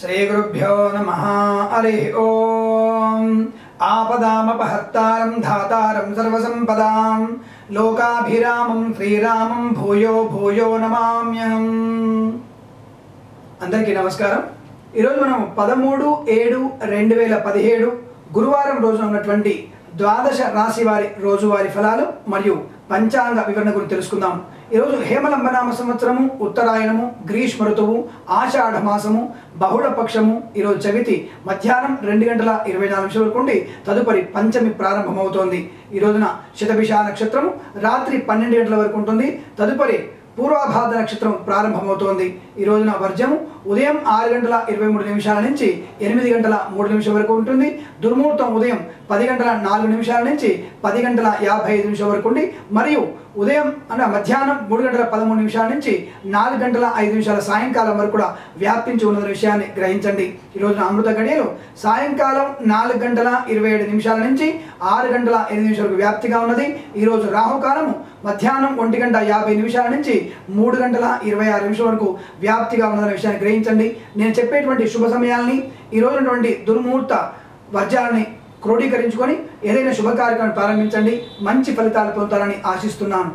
श्रीगुरुभ्यो नमः। हरि ओम। आपदामपहर्तारं धातारं सर्वसंपदां लोकाभिरामं श्रीरामं भूयो भूयो नमाम्यहं। అందరికీ నమస్కారం। ఈ రోజు మనం 13/7/2017 గురువారం రోజున ఉన్నటువంటి ద్వాదశ రాశి వారి రోజువారీ ఫలాలు మరియు పంచాంగ వివరణ గురించి తెలుసుకుందాం। ఈ రోజు హేమలంబనామ సంవత్సరము, ఉత్తరాయణము, గ్రీష్మ ఋతువు, ఆషాఢ మాసము, బహుళ పక్షము। ఈ రోజు చవితి మధ్యాహ్నం 2:24 వరకు ఉండి తదుపరి పంచమి ప్రారంభమవుతోంది। ఈ రోజున శతభిష నక్షత్రము రాత్రి 12 గంటల వరకు ఉంటుంది, తదుపరి పూర్వాభాద్ర నక్షత్రం ప్రారంభమవుతోంది। ఈ రోజున వర్జము ఉదయం 6:23 నుంచి 8:03 వరకు ఉంటుంది। దుర్ముహూర్తం ఉదయం 10:04 నుంచి 10:55 వరకు ఉండి మరియు ఉదయం మధ్యాహ్నం 3:13 నుంచి 4:05 సాయంకాలం వరకు కూడా వ్యాపించి ఉన్న విషయాన్ని గ్రహించండి। ఈ రోజున అమృత గడియలు సాయంకాలం 4:27 నుంచి 6:08 వరకు వ్యాప్తిగా ఉన్నది। ఈ రోజు రాహుకాలము మధ్యాహ్నం 1:50 నుంచి 3:26 వరకు వ్యాప్తిగా ఉన్నదనే విషయాన్ని గ్రహించండి। నేను చెప్పేటువంటి శుభ సమయాల్ని, ఈ రోజు ఉన్నటువంటి దుర్ముహూర్త వర్జాలని క్రోడీకరించుకొని ఏదైనా శుభ కార్యక్రమాన్ని ప్రారంభించండి, మంచి ఫలితాలు పొందుతారని ఆశిస్తున్నాను।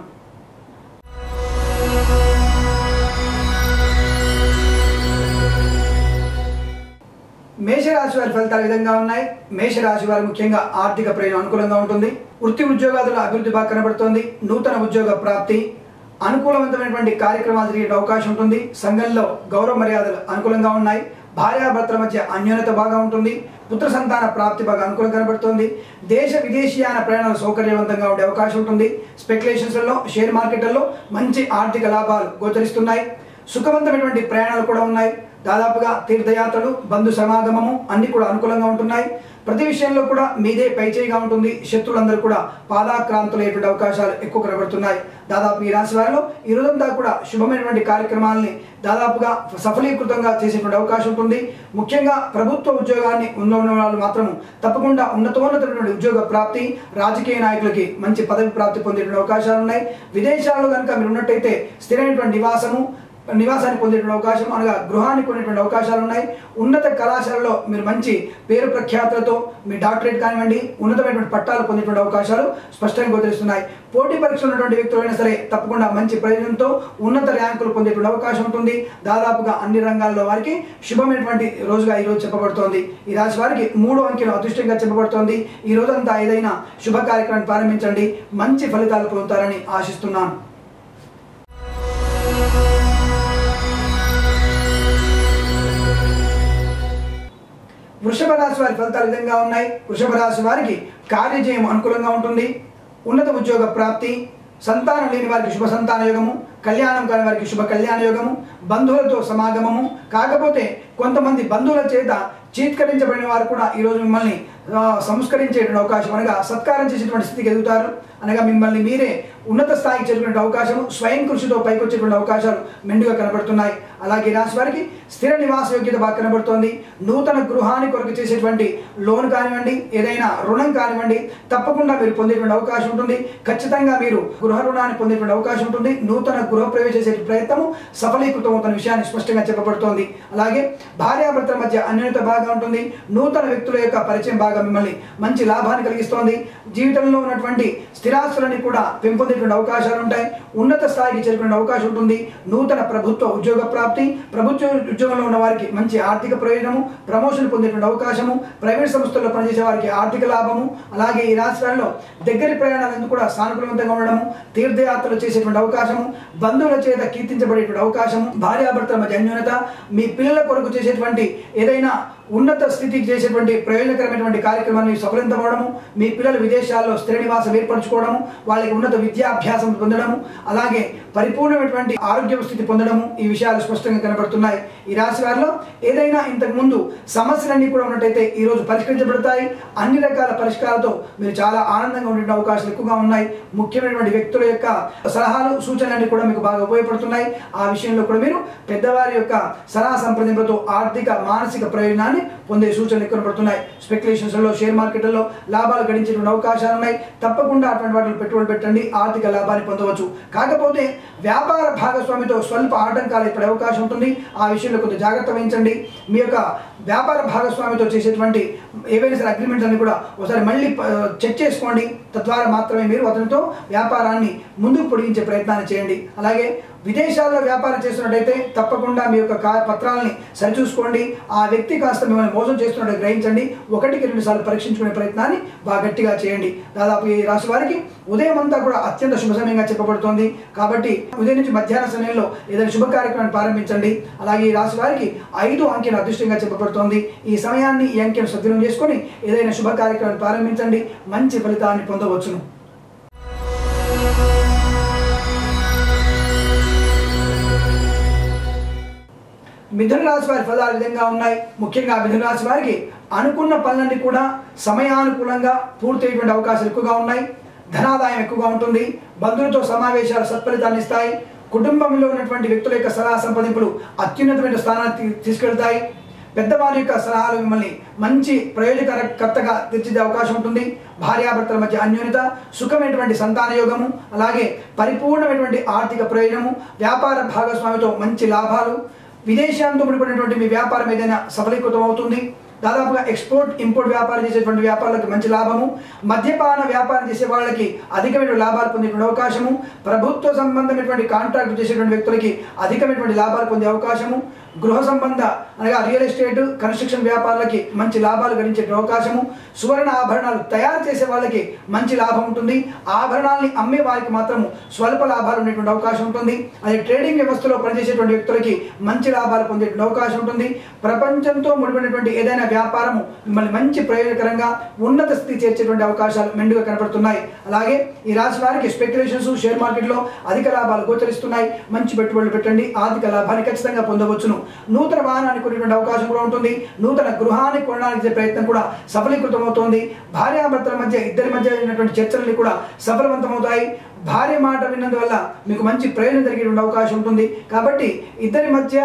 మేషరాశి వారి ఫలితాలు విధంగా ఉన్నాయి। మేషరాశి వారు ముఖ్యంగా ఆర్థిక ప్రయోజనం అనుకూలంగా ఉంటుంది। వృత్తి ఉద్యోగాదుల అభివృద్ధి బాగా కనబడుతోంది। నూతన ఉద్యోగ ప్రాప్తి, అనుకూలవంతమైనటువంటి కార్యక్రమాలు జరిగే అవకాశం ఉంటుంది। సంఘంలో గౌరవ మర్యాదలు అనుకూలంగా ఉన్నాయి। భార్యాభర్తల మధ్య అన్యోన్యత బాగా ఉంటుంది। పుత్ర సంతాన ప్రాప్తి బాగా అనుకూలంగా కనబడుతోంది। దేశ విదేశీయాన ప్రయాణాలు సౌకర్యవంతంగా ఉండే అవకాశం ఉంటుంది। స్పెక్యులేషన్స్లలో, షేర్ మార్కెట్లలో మంచి ఆర్థిక లాభాలు గోచరిస్తున్నాయి। సుఖవంతమైనటువంటి ప్రయాణాలు కూడా ఉన్నాయి। దాదాపుగా తీర్థయాత్రలు, బంధు సమాగమము అన్ని కూడా అనుకూలంగా ఉంటున్నాయి। ప్రతి విషయంలో కూడా మీదే పైచేయిగా ఉంటుంది। శత్రులందరూ కూడా పాదాక్రాంతులయ్యేటువంటి అవకాశాలు ఎక్కువ కనబడుతున్నాయి। దాదాపు ఈ రాశి వారిలో ఈ రోజంతా కూడా శుభమైనటువంటి కార్యక్రమాలని దాదాపుగా సఫలీకృతంగా చేసేటువంటి అవకాశం ఉంటుంది। ముఖ్యంగా ప్రభుత్వ ఉద్యోగాన్ని ఉన్న వాళ్ళు మాత్రం తప్పకుండా ఉన్నతమైనటువంటి ఉద్యోగ ప్రాప్తి, రాజకీయ నాయకులకి మంచి పదవి ప్రాప్తి పొందేటువంటి అవకాశాలు ఉన్నాయి। విదేశాల్లో కనుక మీరు ఉన్నట్టయితే స్థిరమైనటువంటి నివాసాన్ని పొందేటువంటి అవకాశం, అనగా గృహాన్ని కొనేటువంటి అవకాశాలు ఉన్నాయి। ఉన్నత కళాశాలలో మీరు మంచి పేరు ప్రఖ్యాతులతో మీ డాక్టరేట్ కానివ్వండి, ఉన్నతమైనటువంటి పట్టాలు పొందేటువంటి అవకాశాలు స్పష్టంగా గోచరిస్తున్నాయి। పోటీ పరీక్షలు ఉన్నటువంటి వ్యక్తులైనా సరే తప్పకుండా మంచి ప్రయోజనంతో ఉన్నత ర్యాంకులు పొందేటువంటి అవకాశం ఉంటుంది। దాదాపుగా అన్ని రంగాల్లో వారికి శుభమైనటువంటి రోజుగా ఈ రోజు చెప్పబడుతోంది। ఈ రాశి వారికి 3 అంకెలు అదృష్టంగా చెప్పబడుతోంది। ఈ రోజంతా ఏదైనా శుభ కార్యక్రమాన్ని ప్రారంభించండి, మంచి ఫలితాలు పొందుతారని ఆశిస్తున్నాను। వృషభ రాశి వారి ఫలితాలు విధంగా ఉన్నాయి। వృషభ రాశి వారికి కార్యజయం అనుకూలంగా ఉంటుంది। ఉన్నత ఉద్యోగ ప్రాప్తి, సంతానం లేని వారికి శుభ సంతాన యోగము, కళ్యాణం కాని వారికి శుభ కళ్యాణ యోగము, బంధువులతో సమాగమము। కాకపోతే కొంతమంది బంధువుల చేత చీత్కరించబడిన వారు కూడా ఈరోజు మిమ్మల్ని సంస్కరించేటువంటి అవకాశం, అనగా సత్కారం చేసేటువంటి స్థితికి ఎదుగుతారు। అనగా మిమ్మల్ని మీరే ఉన్నత స్థాయికి చేరుకునే అవకాశం, స్వయం కృషితో పైకి వచ్చేటువంటి అవకాశాలు మెండుగా కనబడుతున్నాయి। అలాగే రాశి వారికి స్థిర నివాస యోగ్యత బాగా కనబడుతోంది। నూతన గృహాన్ని కొరకు చేసేటువంటి లోన్ కానివ్వండి, ఏదైనా రుణం కానివ్వండి తప్పకుండా మీరు పొందేటువంటి అవకాశం ఉంటుంది। ఖచ్చితంగా మీరు గృహ రుణాన్ని పొందేటువంటి అవకాశం ఉంటుంది। నూతన గృహ ప్రవేశ చేసే ప్రయత్నము సఫలీకృతం అవుతున్న విషయాన్ని స్పష్టంగా చెప్పబడుతోంది। అలాగే భార్యాభర్తల మధ్య అన్యోన్యత బాగా ఉంటుంది। నూతన వ్యక్తుల యొక్క పరిచయం బాగా మిమ్మల్ని మంచి లాభాన్ని కలిగిస్తోంది। జీవితంలో ఉన్నటువంటి స్థిరాస్తులని కూడా పెంపొందేటువంటి అవకాశాలు ఉంటాయి। ఉన్నత స్థాయికి చేరుకునే అవకాశం ఉంటుంది। నూతన ప్రభుత్వ ఉద్యోగ ప్రాప్తి, ప్రభుత్వ ఉద్యోగంలో ఉన్న వారికి మంచి ఆర్థిక ప్రయోజనము, ప్రమోషన్ పొందేటువంటి అవకాశము, ప్రైవేట్ సంస్థల్లో పనిచేసే వారికి ఆర్థిక లాభము। అలాగే ఈ రాశి వారిలో దగ్గరి ప్రయాణాలను కూడా సానుకూలంగా ఉండడము, తీర్థయాత్రలు చేసేటువంటి అవకాశము, బంధువుల చేత కీర్తించబడేటువంటి అవకాశము, భార్యాభర్తల మధ్య అన్యోన్యత, మీ పిల్లల కొరకు చేసేటువంటి ఏదైనా ఉన్నత స్థితికి చేసేటువంటి ప్రయోజనకరమైనటువంటి కార్యక్రమాన్ని సఫలీకృతమవడము, మీ పిల్లలు విదేశాల్లో స్థిర నివాసం ఏర్పరచుకోవడము, వాళ్ళకి ఉన్నత విద్యాభ్యాసం పొందడము, అలాగే పరిపూర్ణమైనటువంటి ఆరోగ్య స్థితి పొందడము, ఈ విషయాలు స్పష్టంగా కనబడుతున్నాయి. ఈ రాశి వారిలో ఏదైనా ఇంతకు ముందు సమస్యలన్నీ కూడా ఉన్నట్టయితే ఈ రోజు పరిష్కరించబడతాయి. అన్ని రకాల పరిష్కారాలతో మీరు చాలా ఆనందంగా ఉండే అవకాశాలు ఎక్కువగా ఉన్నాయి. ముఖ్యమైనటువంటి వ్యక్తుల యొక్క సలహాలు సూచనలన్నీ కూడా మీకు బాగా ఉపయోగపడుతున్నాయి. ఆ విషయంలో కూడా మీరు పెద్దవారి యొక్క సలహా సంప్రదింపులతో ఆర్థిక మానసిక ప్రయోజనాన్ని పొందే సూచనలు కనబడుతున్నాయి. స్పెక్యులేషన్స్లో షేర్ మార్కెట్లలో లాభాలు గడించేటువంటి అవకాశాలు ఉన్నాయి. తప్పకుండా అటువంటి వాటిలో పెట్టుబడి పెట్టండి, ఆర్థిక లాభాన్ని పొందవచ్చు. కాకపోతే వ్యాపార భాగస్వామితో స్వల్ప ఆటంకాలు ఏర్పడే అవకాశం ఉంటుంది. ఆ విషయంలో కొంచెం జాగ్రత్త వహించండి. మీ యొక్క వ్యాపార భాగస్వామితో చేసేటువంటి ఏవైనా సరే అగ్రిమెంట్స్ అన్ని కూడా ఒకసారి మళ్ళీ చెక్ చేసుకోండి. తద్వారా మాత్రమే మీరు అతనితో వ్యాపారాన్ని ముందుకు పొడిగించే ప్రయత్నాన్ని చేయండి. అలాగే విదేశాల్లో వ్యాపారం చేస్తున్నట్టయితే తప్పకుండా మీ యొక్క పత్రాలని సరిచూసుకోండి. ఆ వ్యక్తి కాస్త మిమ్మల్ని మోసం చేస్తున్నట్టు గ్రహించండి. 1-2 సార్లు పరీక్షించుకునే ప్రయత్నాన్ని బాగా గట్టిగా చేయండి. దాదాపు ఈ రాశి వారికి ఉదయం అంతా కూడా అత్యంత శుభ సమయంగా చెప్పబడుతోంది. కాబట్టి ఉదయం నుంచి మధ్యాహ్న సమయంలో ఏదైనా శుభ కార్యక్రమాన్ని ప్రారంభించండి. అలాగే ఈ రాశి వారికి 5 అంకెను అదృష్టంగా చెప్పబడుతోంది. ఈ సమయాన్ని ఈ అంకెను సద్వినియోగం చేసుకొని ఏదైనా శుభ కార్యక్రమాన్ని ప్రారంభించండి, మంచి ఫలితాన్ని పొందవచ్చును. మిథున రాశి వారి ఫలాలు విధంగా ఉన్నాయి. ముఖ్యంగా మిథున రాశి వారికి అనుకున్న పనులన్నీ కూడా సమయానుకూలంగా పూర్తయ్యేటువంటి అవకాశాలు ఎక్కువగా ఉన్నాయి. ధనాదాయం ఎక్కువగా ఉంటుంది. బంధువులతో సమావేశాలు సత్ఫలితాన్ని ఇస్తాయి. కుటుంబంలో ఉన్నటువంటి వ్యక్తుల యొక్క సలహా సంప్రదింపులు అత్యున్నతమైన స్థానాన్ని తీసుకెళ్తాయి. పెద్దవారి యొక్క సలహాలు మిమ్మల్ని మంచి ప్రయోజనకర్తగా తీర్చిదే అవకాశం ఉంటుంది. భార్యాభర్తల మధ్య అన్యోన్యత, సుఖమైనటువంటి సంతాన యోగము, అలాగే పరిపూర్ణమైనటువంటి ఆర్థిక ప్రయోజనము, వ్యాపార భాగస్వామితో మంచి లాభాలు, విదేశాంతో ముడిపడినటువంటి మీ వ్యాపారం ఏదైనా సఫలీకృతం అవుతుంది. దాదాపుగా ఎక్స్పోర్ట్ ఇంపోర్ట్ వ్యాపారం చేసేటువంటి వ్యాపారులకు మంచి లాభము, మద్యపాన వ్యాపారం చేసే వాళ్ళకి అధికమైన లాభాలు పొందేటువంటి అవకాశము, ప్రభుత్వ సంబంధమైనటువంటి కాంట్రాక్ట్ చేసేటువంటి వ్యక్తులకి అధికమైనటువంటి లాభాలు పొందే అవకాశము, గృహ సంబంధ అనగా రియల్ ఎస్టేట్ కన్స్ట్రక్షన్ వ్యాపారులకి మంచి లాభాలు గడించే అవకాశము, సువర్ణ ఆభరణాలు తయారు చేసే వాళ్ళకి మంచి లాభం ఉంటుంది. ఆభరణాలని అమ్మే వారికి మాత్రము స్వల్ప లాభాలు ఉండేటువంటి అవకాశం ఉంటుంది. అదే ట్రేడింగ్ వ్యవస్థలో పనిచేసేటువంటి వ్యక్తులకి మంచి లాభాలు పొందేటువంటి అవకాశం ఉంటుంది. ప్రపంచంతో ముడిపడినటువంటి ఏదైనా వ్యాపారము మిమ్మల్ని మంచి ప్రయోజనకరంగా ఉన్నత స్థితి చేర్చేటువంటి అవకాశాలు మెండుగా కనపడుతున్నాయి. అలాగే ఈ రాశి వారికి స్పెక్యులేషన్స్ షేర్ మార్కెట్లో అధిక లాభాలు గోచరిస్తున్నాయి. మంచి పెట్టుబడులు పెట్టండి, ఆర్థిక లాభాన్ని ఖచ్చితంగా పొందవచ్చును. నూతన వాహనాన్ని కొనేటువంటి అవకాశం కూడా ఉంటుంది. నూతన గృహాన్ని కొనడానికి ప్రయత్నం కూడా సఫలీకృతం అవుతోంది. భార్యాభర్తల మధ్య ఇద్దరి మధ్య ఉన్నటువంటి చర్చలన్నీ కూడా సఫలవంతమవుతాయి. భార్య మాట విన్నందువల్ల మీకు మంచి ప్రయోజనం జరిగేటువంటి అవకాశం ఉంటుంది. కాబట్టి ఇద్దరి మధ్య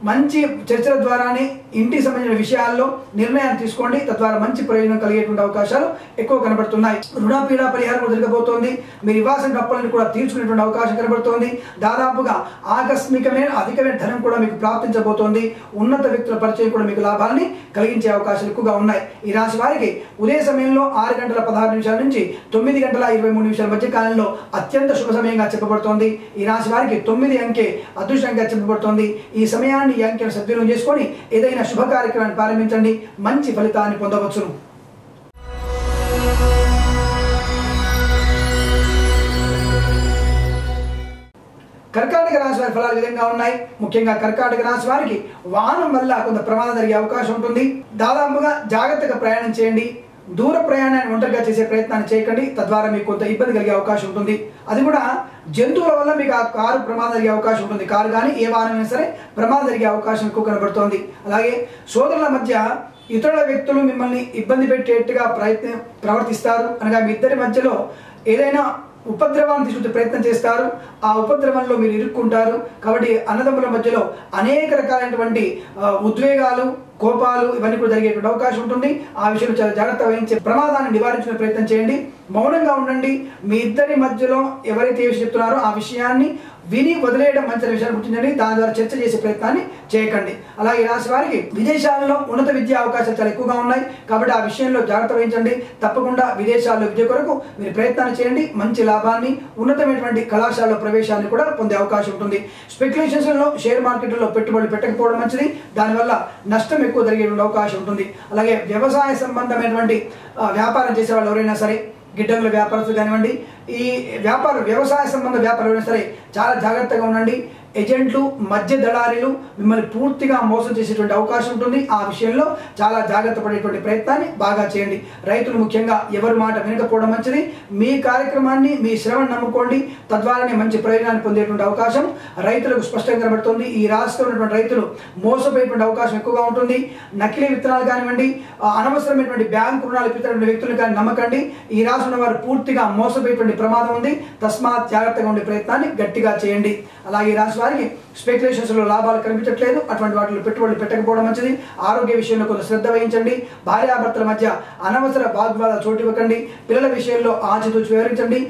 మంచి చర్చల ద్వారానే ఇంటికి సంబంధించిన విషయాల్లో నిర్ణయాలు తీసుకోండి. తద్వారా మంచి ప్రయోజనం కలిగేటువంటి అవకాశాలు ఎక్కువ కనబడుతున్నాయి. రుణ పీడా పరిహారం కూడా జరగబోతోంది. మీరు ఇవ్వాల్సిన అప్పులను కూడా తీర్చుకునేటువంటి అవకాశం కనబడుతోంది. దాదాపుగా ఆకస్మికమైన అధికమైన ధనం కూడా మీకు ప్రాప్తించబోతోంది. ఉన్నత వ్యక్తుల పరిచయం కూడా మీకు లాభాలని కలిగించే అవకాశాలు ఎక్కువగా ఉన్నాయి. ఈ రాశి వారికి ఉదయ సమయంలో 6:16 నుంచి 9:23 మధ్య కాలంలో అత్యంత శుభ సమయంగా చెప్పబడుతోంది. ఈ రాశి వారికి 9 అంకె అదృష్టంగా చెప్పబడుతోంది. ఈ సమయాన్ని ఈ అంకెను సద్వినియోగం చేసుకొని ఏదైనా శుభ కార్యక్రమాన్ని ప్రారంభించండి, మంచి ఫలితాన్ని పొందవచ్చును. కర్కాటక రాశి వారి ఫలాలు విధంగా ఉన్నాయి. ముఖ్యంగా కర్కాటక రాశి వారికి వాహనం వల్ల కొంత ప్రమాదం జరిగే అవకాశం ఉంటుంది. దాదాపుగా జాగ్రత్తగా ప్రయాణం చేయండి. దూర ప్రయాణాన్ని ఒంటరిగా చేసే ప్రయత్నాన్ని చేయకండి. తద్వారా మీకు కొంత ఇబ్బంది కలిగే అవకాశం ఉంటుంది. అది కూడా జంతువుల వల్ల మీకు ఆ కారు ప్రమాదం జరిగే అవకాశం ఉంటుంది. కారు కానీ ఏ వాహనమైనా సరే ప్రమాదం జరిగే అవకాశం ఎక్కువ కనబడుతోంది. అలాగే సోదరుల మధ్య ఇతరుల వ్యక్తులు మిమ్మల్ని ఇబ్బంది పెట్టేట్టుగా ప్రవర్తిస్తారు. అనగా మీ ఇద్దరి మధ్యలో ఏదైనా ఉపద్రవాన్ని తీసుకొచ్చే ప్రయత్నం చేస్తారు. ఆ ఉపద్రవంలో మీరు ఇరుక్కుంటారు. కాబట్టి అన్నదమ్ముల మధ్యలో అనేక రకాలైనటువంటి ఉద్వేగాలు, కోపాలు ఇవన్నీ కూడా జరిగేటువంటి అవకాశం ఉంటుంది. ఆ విషయంలో చాలా జాగ్రత్త వహించే ప్రమాదాన్ని నివారించుకునే ప్రయత్నం చేయండి. మౌనంగా ఉండండి. మీ ఇద్దరి మధ్యలో ఎవరైతే ఏ విషయం చెప్తున్నారో ఆ విషయాన్ని విని వదిలేయడం మంచి విషయాన్ని గుర్తించండి. దాని ద్వారా చర్చ చేసే ప్రయత్నాన్ని చేయకండి. అలాగే ఈ రాశి వారికి విదేశాలలో ఉన్నత విద్యా అవకాశాలు చాలా ఎక్కువగా ఉన్నాయి. కాబట్టి ఆ విషయంలో జాగ్రత్త వహించండి. తప్పకుండా విదేశాల్లో విద్య కొరకు మీరు ప్రయత్నాన్ని చేయండి. మంచి లాభాన్ని, ఉన్నతమైనటువంటి కళాశాలలో ప్రవేశాన్ని కూడా పొందే అవకాశం ఉంటుంది. స్పెక్యులేషన్స్లో షేర్ మార్కెట్లో పెట్టుబడులు పెట్టకపోవడం మంచిది. దానివల్ల నష్టం ఎక్కువ జరిగేటువంటి అవకాశం ఉంటుంది. అలాగే వ్యవసాయ సంబంధమైనటువంటి వ్యాపారం చేసే వాళ్ళు ఎవరైనా సరే, గిడ్డంగుల వ్యాపారస్తులు కానివ్వండి, ఈ వ్యవసాయ సంబంధ వ్యాపారం అయినా సరే చాలా జాగ్రత్తగా ఉండండి. ఏజెంట్లు మధ్య దళారీలు మిమ్మల్ని పూర్తిగా మోసం చేసేటువంటి అవకాశం ఉంటుంది. ఆ విషయంలో చాలా జాగ్రత్త పడేటువంటి ప్రయత్నాన్ని బాగా చేయండి. రైతులు ముఖ్యంగా ఎవరి మాట వినకపోవడం మంచిది. మీ కార్యక్రమాన్ని మీ శ్రమను నమ్ముకోండి, తద్వారానే మంచి ప్రయోజనాన్ని పొందేటువంటి అవకాశం రైతులకు స్పష్టంగా కనబడుతుంది. ఈ రాష్ట్రంలో ఉన్నటువంటి రైతులు మోసపోయేటువంటి అవకాశం ఎక్కువగా ఉంటుంది. నకిలీ విత్తనాలు కానివ్వండి, అనవసరమైనటువంటి బ్యాంకు రుణాలు ఇప్పించేటువంటి వ్యక్తులు కానీ నమ్మకండి. ఈ రాష్ట్రంలో వారు పూర్తిగా మోసపోయేటువంటి ప్రమాదం ఉంది. తస్మాత్ జాగ్రత్తగా ఉండే ప్రయత్నాన్ని గట్టిగా చేయండి. అలాగే ఈ రాశి వారికి స్పెక్యులేషన్స్లో లాభాలు కనిపించట్లేదు, అటువంటి వాటిలో పెట్టుబడులు పెట్టకపోవడం మంచిది. ఆరోగ్య విషయంలో కొంత శ్రద్ధ వహించండి. భార్యాభర్తల మధ్య అనవసర వాగ్వాదాలు చోటు ఇవ్వకండి. పిల్లల విషయంలో ఆచితూచి వివరించండి.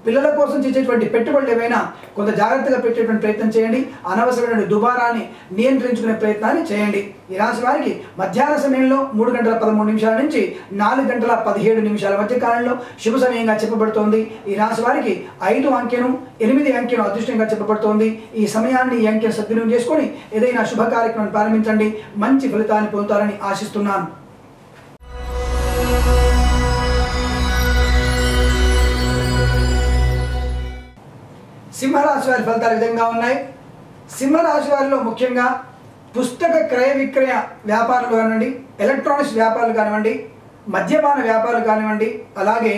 పిల్లల కోసం చేసేటువంటి పెట్టుబడులు ఏవైనా కొంత జాగ్రత్తగా పెట్టేటువంటి ప్రయత్నం చేయండి. అనవసరమైన దుబారాన్ని నియంత్రించుకునే ప్రయత్నాన్ని చేయండి. ఈ రాశి వారికి మధ్యాహ్న సమయంలో 3:13 నుంచి 4:17 మధ్య కాలంలో శుభ సమయంగా చెప్పబడుతోంది. ఈ రాశి వారికి 5 అంకెను 8 అంకెను అదృష్టంగా చెప్పబడుతోంది. ఈ సమయాన్ని ఈ అంకెను సద్వినియోగం చేసుకొని ఏదైనా శుభ కార్యక్రమాన్ని ప్రారంభించండి. మంచి ఫలితాన్ని పొందుతారని ఆశిస్తున్నాను. సింహరాశి వారి ఫలితాలు విధంగా ఉన్నాయి. సింహరాశి వారిలో ముఖ్యంగా పుస్తక క్రయ విక్రయ వ్యాపారాలు కానివ్వండి, ఎలక్ట్రానిక్స్ వ్యాపారాలు కానివ్వండి, మద్యపాన వ్యాపారాలు కానివ్వండి, అలాగే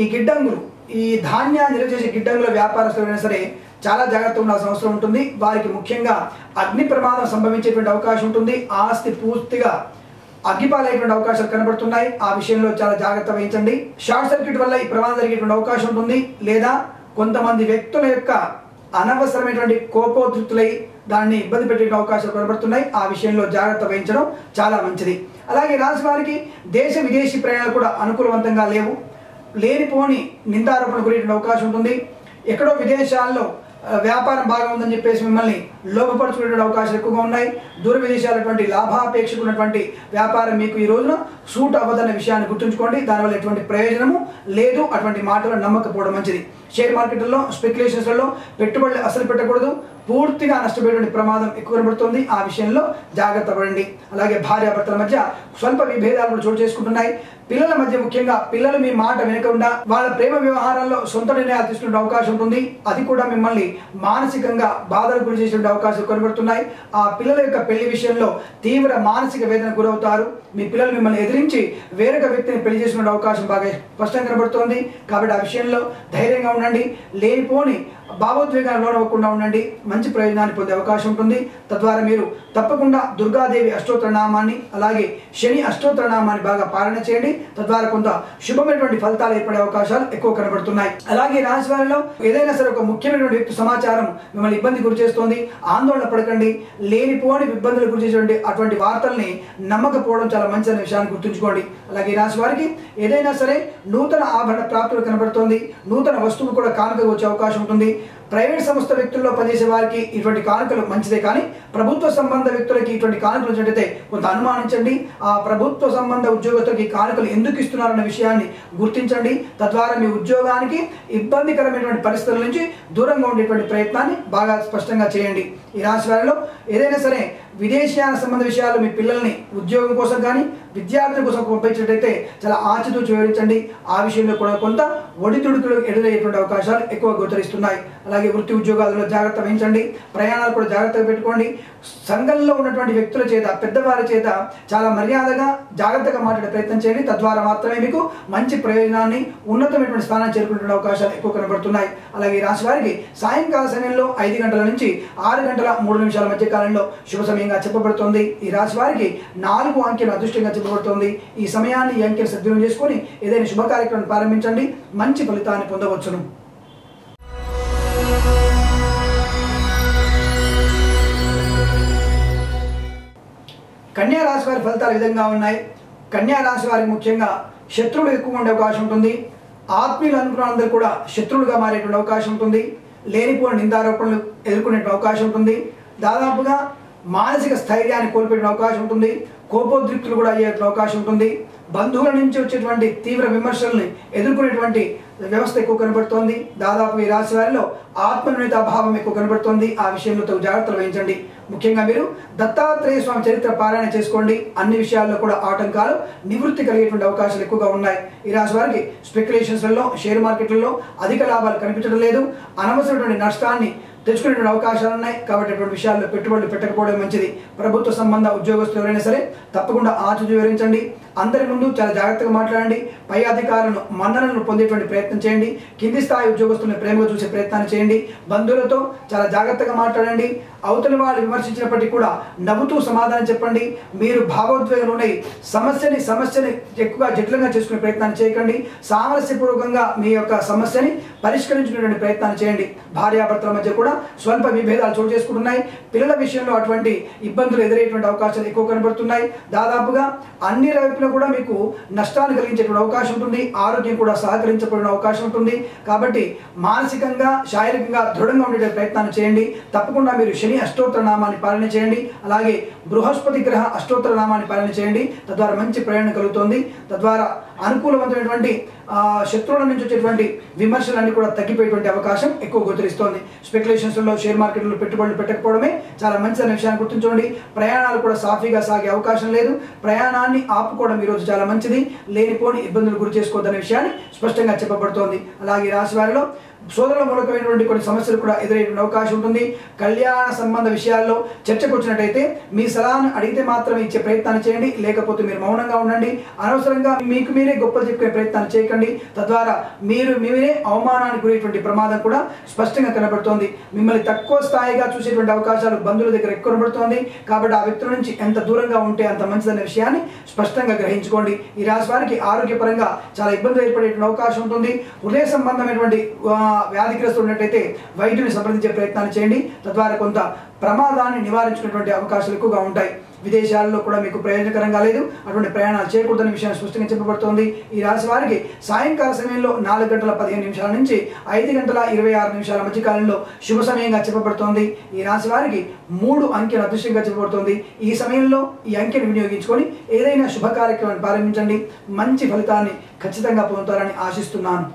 ఈ గిడ్డంగులు, ఈ ధాన్యాన్ని నిల్వ చేసే గిడ్డంగుల వ్యాపారస్తులైనా సరే చాలా జాగ్రత్తగా ఉండాల్సిన అవసరం ఉంటుంది. వారికి ముఖ్యంగా అగ్ని ప్రమాదం సంభవించేటువంటి అవకాశం ఉంటుంది. ఆస్తి పూర్తిగా అగ్గిపాలయ్యేటువంటి అవకాశాలు కనబడుతున్నాయి. ఆ విషయంలో చాలా జాగ్రత్త వహించండి. షార్ట్ సర్క్యూట్ వల్ల ఈ ప్రమాదం జరిగేటువంటి అవకాశం ఉంటుంది. లేదా కొంతమంది వ్యక్తుల యొక్క అనవసరమైనటువంటి కోపోద్రిక్తులై దాన్ని ఇబ్బంది పెట్టే అవకాశాలు కనబడుతున్నాయి. ఆ విషయంలో జాగ్రత్త వహించడం చాలా మంచిది. అలాగే రాశి వారికి దేశ విదేశీ ప్రయాణాలు కూడా అనుకూలవంతంగా లేవు. లేనిపోని నిందారోపణ గురేటువంటి అవకాశం ఉంటుంది. ఎక్కడో విదేశాల్లో వ్యాపారం బాగా ఉందని చెప్పేసి మిమ్మల్ని లోపపరుచుకునే అవకాశాలు ఎక్కువగా ఉన్నాయి. దూర విదేశాలటువంటి లాభాపేక్షకు ఉన్నటువంటి వ్యాపారం మీకు ఈ రోజున సూట్ అవ్వదన్న విషయాన్ని గుర్తుంచుకోండి. దానివల్ల ఎటువంటి ప్రయోజనము లేదు. అటువంటి మాటలు నమ్మకపోవడం మంచిది. షేర్ మార్కెట్లలో స్పెక్యులేషన్స్లలో పెట్టుబడులు అసలు పెట్టకూడదు. పూర్తిగా నష్టపోయేటువంటి ప్రమాదం ఎక్కువ కనబడుతుంది. ఆ విషయంలో జాగ్రత్త పడండి. అలాగే భార్యాభర్తల మధ్య స్వల్ప విభేదాలు కూడా చోటు చేసుకుంటున్నాయి. పిల్లల మధ్య ముఖ్యంగా పిల్లలు మీ మాట వినకుండా వాళ్ళ ప్రేమ వ్యవహారాల్లో సొంత నిర్ణయాలు తీసుకునే అవకాశం ఉంటుంది. అది కూడా మిమ్మల్ని మానసికంగా బాధలు గురి చేసే అవకాశాలు కనబడుతున్నాయి. ఆ పిల్లల యొక్క పెళ్లి విషయంలో తీవ్ర మానసిక వేదన గురవుతారు. మీ పిల్లలు మిమ్మల్ని ఎదిరించి వేరొక వ్యక్తిని పెళ్లి చేసుకునే అవకాశం బాగా స్పష్టంగా కనబడుతోంది. కాబట్టి ఆ విషయంలో ధైర్యంగా ఉండండి. లేనిపోని భావోద్వేగాలు లోనవ్వకుండా ఉండండి. మంచి ప్రయోజనాన్ని పొందే అవకాశం ఉంటుంది. తద్వారా మీరు తప్పకుండా దుర్గాదేవి అష్టోత్తర నామాన్ని అలాగే శని అష్టోత్తర నామాన్ని బాగా పాలన చేయండి. తద్వారా కొంత శుభమైనటువంటి ఫలితాలు ఏర్పడే అవకాశాలు ఎక్కువ కనబడుతున్నాయి. అలాగే రాశి వారిలో ఏదైనా సరే ఒక ముఖ్యమైనటువంటి వ్యక్తి సమాచారం మిమ్మల్ని ఇబ్బంది గురి చేస్తోంది. ఆందోళన పడకండి. లేనిపోని ఇబ్బందులు గురి చేసేటువంటి అటువంటి వార్తల్ని నమ్మకపోవడం చాలా మంచి అనే విషయాన్ని గుర్తుంచుకోండి. అలాగే రాశి వారికి ఏదైనా సరే నూతన ఆభరణ ప్రాప్తులు కనబడుతోంది. నూతన వస్తువు కూడా కానుకగా వచ్చే అవకాశం ఉంటుంది. ప్రైవేట్ సంస్థ వ్యక్తుల్లో పనిచేసే వారికి ఇటువంటి కానుకలు మంచిదే, కానీ ప్రభుత్వ సంబంధ వ్యక్తులకి ఇటువంటి కానుకలు వచ్చినట్టయితే కొంత అనుమానించండి. ఆ ప్రభుత్వ సంబంధ ఉద్యోగస్తులకి కానుకలు ఎందుకు ఇస్తున్నారన్న విషయాన్ని గుర్తించండి. తద్వారా మీ ఉద్యోగానికి ఇబ్బందికరమైనటువంటి పరిస్థితుల నుంచి దూరంగా ఉండేటువంటి ప్రయత్నాన్ని బాగా స్పష్టంగా చేయండి. ఈ రాశి వారిలో ఏదైనా సరే విదేశీయాన సంబంధ విషయాలు మీ పిల్లల్ని ఉద్యోగం కోసం కానీ విద్యార్థుల కోసం పంపించినట్టయితే చాలా ఆచితూచి వివరించండి. ఆ విషయంలో కూడా కొంత ఒడిదుడుకులు ఎదురయ్యేటువంటి అవకాశాలు ఎక్కువ గోచరిస్తున్నాయి. అలాగే వృత్తి ఉద్యోగాలలో జాగ్రత్త వహించండి. ప్రయాణాలు కూడా జాగ్రత్తగా పెట్టుకోండి. సంఘంలో ఉన్నటువంటి వ్యక్తుల చేత పెద్దవారి చేత చాలా మర్యాదగా జాగ్రత్తగా మాట్లాడే ప్రయత్నం చేయండి. తద్వారా మాత్రమే మీకు మంచి ప్రయోజనాన్ని ఉన్నతమైనటువంటి స్థానాన్ని చేరుకునే అవకాశాలు ఎక్కువ కనబడుతున్నాయి. అలాగే రాశి వారికి సాయంకాల సమయంలో 5 గంటల నుంచి 6:03 మధ్య కాలంలో శుభ సమయంగా చెప్పబడుతోంది. ఈ రాశి వారికి 4 అంకెలు అదృష్టంగా చెప్పబడుతోంది. ఈ సమయాన్ని ఈ అంకెలు సద్వినియోగం చేసుకొని ఏదైనా శుభ కార్యక్రమం ప్రారంభించండి. మంచి ఫలితాన్ని పొందవచ్చును. కన్యా రాశి వారి ఫలితాలు విధంగా ఉన్నాయి. కన్యా రాశి వారికి ముఖ్యంగా శత్రువులు ఎక్కువ ఉండే అవకాశం ఉంటుంది. ఆత్మీయులు అనుకున్న అందరూ కూడా శత్రువులుగా మారేటువంటి అవకాశం ఉంటుంది. లేనిపోయిన నిందారోపణలు ఎదుర్కొనే అవకాశం ఉంటుంది. దాదాపుగా మానసిక స్థైర్యాన్ని కోల్పోయే అవకాశం ఉంటుంది. కోపోద్రిక్తులు కూడా అయ్యే అవకాశం ఉంటుంది. బంధువుల నుంచి వచ్చేటువంటి తీవ్ర విమర్శల్ని ఎదుర్కొనేటువంటి వ్యవస్థ ఎక్కువ కనబడుతోంది. దాదాపు ఈ రాశి వారిలో ఆత్మన్యూనత అభావం ఎక్కువ కనబడుతోంది. ఆ విషయంలో తగు జాగ్రత్తలు వహించండి. ముఖ్యంగా మీరు దత్తాత్రేయ స్వామి చరిత్ర పారాయణ చేసుకోండి. అన్ని విషయాల్లో కూడా ఆటంకాలు నివృత్తి కలిగేటువంటి అవకాశాలు ఎక్కువగా ఉన్నాయి. ఈ రాశి వారికి స్పెక్యులేషన్స్లలో షేర్ మార్కెట్లలో అధిక లాభాలు కనిపించడం లేదు. అనవసరమైన నష్టాన్ని తెచ్చుకునేటువంటి అవకాశాలు ఉన్నాయి. కాబట్టి అటువంటి విషయాల్లో పెట్టుబడులు పెట్టకపోవడం మంచిది. ప్రభుత్వ సంబంధ ఉద్యోగస్తులు ఎవరైనా సరే తప్పకుండా ఆచూచి వివరించండి. అందరి ముందు చాలా జాగ్రత్తగా మాట్లాడండి. పై అధికారులను మన్ననలను పొందేటువంటి ప్రయత్నం చేయండి. కింది స్థాయి ఉద్యోగస్తులను ప్రేమగా చూసే ప్రయత్నాన్ని చేయండి. బంధువులతో చాలా జాగ్రత్తగా మాట్లాడండి. అవతలి వాళ్ళు విమర్శించినప్పటికీ కూడా నవ్వుతూ సమాధానం చెప్పండి. మీరు భావోద్వేగంలో ఉన్నాయి సమస్యని ఎక్కువగా జటిలంగా చేసుకునే ప్రయత్నాన్ని చేయకండి. సామరస్యపూర్వకంగా మీ యొక్క సమస్యని పరిష్కరించుకునేటువంటి ప్రయత్నాన్ని చేయండి. భార్యాభర్తల మధ్య కూడా స్వల్ప విభేదాలు చోటు చేసుకుంటున్నాయి. పిల్లల విషయంలో అటువంటి ఇబ్బందులు ఎదురయ్యేటువంటి అవకాశాలు ఎక్కువ కనబడుతున్నాయి. దాదాపుగా అన్ని వైపులా కూడా మీకు నష్టాలు కలిగించేటువంటి అవకాశం ఉంటుంది. ఆరోగ్యం కూడా సహకరించబడిన అవకాశం ఉంటుంది. కాబట్టి మానసికంగా శారీరకంగా దృఢంగా ఉండే ప్రయత్నాన్ని చేయండి. తప్పకుండా మీరు శని అష్టోత్తర నామాన్ని పాలన చేయండి. అలాగే బృహస్పతి గ్రహ అష్టోత్తర నామాన్ని పాలన చేయండి. తద్వారా మంచి ప్రయాణం కలుగుతుంది. తద్వారా అనుకూలవంతమైనటువంటి శత్రువుల నుంచి వచ్చేటువంటి విమర్శలన్నీ కూడా తగ్గిపోయేటువంటి అవకాశం ఎక్కువ గోచరిస్తోంది. స్పెక్యులేషన్స్లో షేర్ మార్కెట్లో పెట్టుబడులు పెట్టకపోవడమే చాలా మంచి విషయాన్ని గుర్తుంచుకోండి. ప్రయాణాలు కూడా సాఫీగా సాగే అవకాశం లేదు. ప్రయాణాన్ని ఆపుకోవడం ఈరోజు చాలా మంచిది. లేనిపోని ఇబ్బందులు గురి చేసుకోవద్దనే విషయాన్ని స్పష్టంగా చెప్పబడుతోంది. అలాగే రాశి వారిలో సోదరుల మూలకమైనటువంటి కొన్ని సమస్యలు కూడా ఎదురయ్యేటువంటి అవకాశం ఉంటుంది. కళ్యాణ సంబంధ విషయాల్లో చర్చకు వచ్చినట్టయితే మీ సలహాను అడిగితే మాత్రమే ఇచ్చే ప్రయత్నాన్ని చేయండి. లేకపోతే మీరు మౌనంగా ఉండండి. అనవసరంగా మీకు మీరే గొప్పలు చెప్పుకునే ప్రయత్నాన్ని చేయకండి. తద్వారా మీరే అవమానానికి గురేటువంటి ప్రమాదం కూడా స్పష్టంగా కనబడుతోంది. మిమ్మల్ని తక్కువ స్థాయిగా చూసేటువంటి అవకాశాలు బంధువుల దగ్గర ఎక్కువ కనబడుతోంది. కాబట్టి ఆ వ్యక్తుల నుంచి ఎంత దూరంగా ఉంటే అంత మంచిదనే విషయాన్ని స్పష్టంగా గ్రహించుకోండి. ఈ రాశి వారికి ఆరోగ్యపరంగా చాలా ఇబ్బందులు ఏర్పడేటువంటి అవకాశం ఉంటుంది. హృదయ సంబంధమైనటువంటి వ్యాధిగ్రస్తులు ఉన్నట్టయితే వైద్యుని సంప్రదించే ప్రయత్నాన్ని చేయండి. తద్వారా కొంత ప్రమాదాన్ని నివారించుకునేటువంటి అవకాశాలు ఎక్కువగా ఉంటాయి. విదేశాల్లో కూడా మీకు ప్రయోజనకరంగా లేదు. అటువంటి ప్రయాణాలు చేయకూడదనే విషయాన్ని స్పష్టంగా చెప్పబడుతోంది. ఈ రాశి వారికి సాయంకాల సమయంలో 4:15 నుంచి 5:26 మధ్య కాలంలో శుభ సమయంగా చెప్పబడుతోంది. ఈ రాశి వారికి 3 అంకెల అదృష్టంగా చెప్పబడుతోంది. ఈ సమయంలో ఈ అంకెను వినియోగించుకొని ఏదైనా శుభ కార్యక్రమాన్ని ప్రారంభించండి. మంచి ఫలితాన్ని ఖచ్చితంగా పొందుతారని ఆశిస్తున్నాను.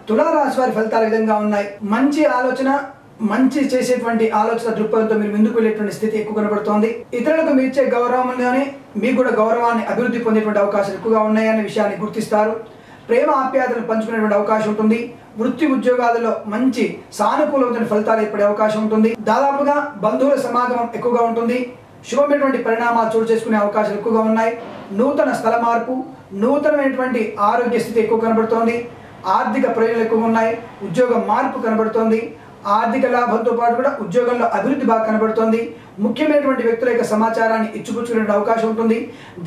తులారాశి వారి ఫలితాలు విధంగా ఉన్నాయి. మంచి ఆలోచన, మంచి చేసేటువంటి ఆలోచన దృక్పథంతో మీరు ముందుకు వెళ్ళేటువంటి స్థితి ఎక్కువ కనబడుతోంది. ఇతరులకు మీరు ఇచ్చే గౌరవంలోనే మీకు కూడా గౌరవాన్ని అభివృద్ధి పొందేటువంటి అవకాశాలు ఎక్కువగా ఉన్నాయనే విషయాన్ని గుర్తిస్తారు. ప్రేమ ఆప్యాయతను పంచుకునేటువంటి అవకాశం ఉంటుంది. వృత్తి ఉద్యోగాలలో మంచి సానుకూలమైన ఫలితాలు ఏర్పడే అవకాశం ఉంటుంది. దాదాపుగా బంధువుల సమాగమం ఎక్కువగా ఉంటుంది. శుభమైనటువంటి పరిణామాలు చోటు చేసుకునే అవకాశాలు ఎక్కువగా ఉన్నాయి. నూతన స్థల మార్పు, నూతనమైనటువంటి ఆరోగ్య స్థితి ఎక్కువ కనబడుతోంది. ఆర్థిక ప్రయోజనాలు ఎక్కువగా ఉన్నాయి. ఉద్యోగ మార్పు కనబడుతోంది. ఆర్థిక లాభంతో పాటు కూడా ఉద్యోగంలో అభివృద్ధి బాగా కనబడుతోంది. ముఖ్యమైనటువంటి వ్యక్తుల యొక్క సమాచారాన్ని ఇచ్చిపుచ్చుకునే అవకాశం ఉంటుంది.